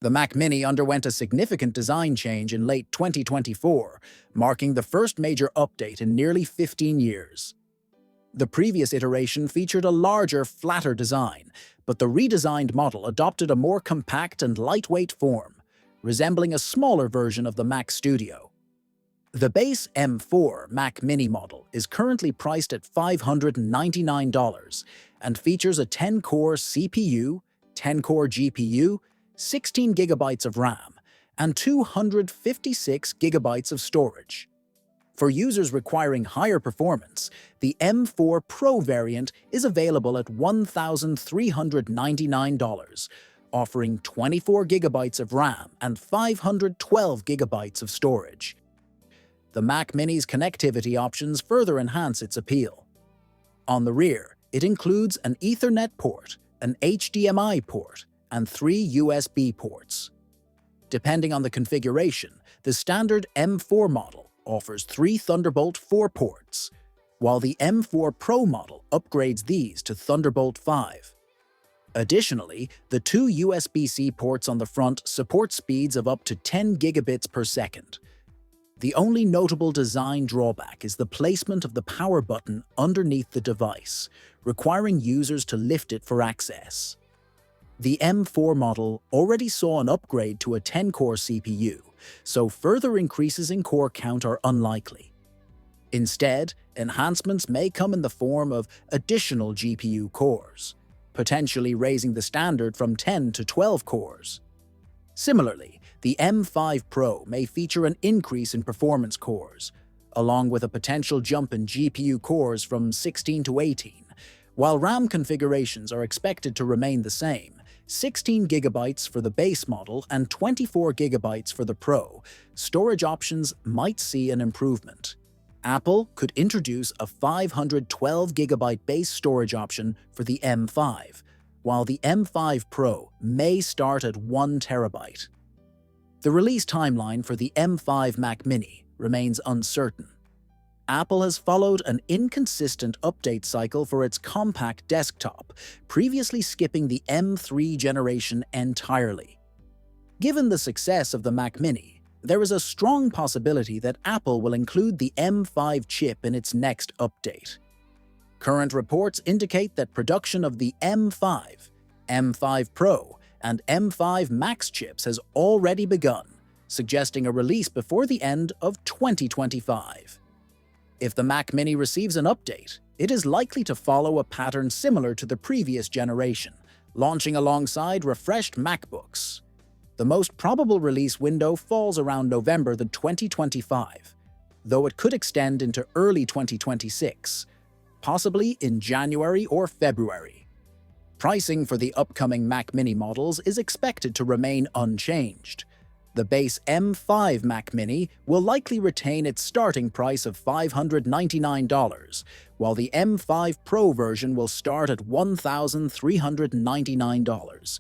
The Mac Mini underwent a significant design change in late 2024, marking the first major update in nearly 15 years. The previous iteration featured a larger, flatter design, but the redesigned model adopted a more compact and lightweight form, resembling a smaller version of the Mac Studio. The base M4 Mac Mini model is currently priced at $599 and features a 10-core CPU, 10-core GPU, 16 gigabytes of RAM, and 256 gigabytes of storage. For users requiring higher performance, the M4 Pro variant is available at $1,399, offering 24 gigabytes of RAM and 512 gigabytes of storage. The Mac Mini's connectivity options further enhance its appeal. On the rear, it includes an Ethernet port, an HDMI port, and 3 USB ports. Depending on the configuration, the standard M4 model offers 3 Thunderbolt 4 ports, while the M4 Pro model upgrades these to Thunderbolt 5. Additionally, the 2 USB-C ports on the front support speeds of up to 10 gigabits per second. The only notable design drawback is the placement of the power button underneath the device, requiring users to lift it for access. The M4 model already saw an upgrade to a 10-core CPU, so further increases in core count are unlikely. Instead, enhancements may come in the form of additional GPU cores, potentially raising the standard from 10 to 12 cores. Similarly, the M5 Pro may feature an increase in performance cores, along with a potential jump in GPU cores from 16 to 18. While RAM configurations are expected to remain the same, 16 gigabytes for the base model and 24 gigabytes for the Pro, storage options might see an improvement. Apple could introduce a 512 gigabyte base storage option for the M5, while the M5 Pro may start at 1 terabyte. The release timeline for the M5 Mac Mini remains uncertain. Apple has followed an inconsistent update cycle for its compact desktop, previously skipping the M3 generation entirely. Given the success of the Mac Mini, there is a strong possibility that Apple will include the M5 chip in its next update. Current reports indicate that production of the M5, M5 Pro, and M5 Max chips has already begun, suggesting a release before the end of 2025. If the Mac Mini receives an update, it is likely to follow a pattern similar to the previous generation, launching alongside refreshed MacBooks. The most probable release window falls around November 2025, though it could extend into early 2026, possibly in January or February. Pricing for the upcoming Mac Mini models is expected to remain unchanged. The base M5 Mac Mini will likely retain its starting price of $599, while the M5 Pro version will start at $1,399.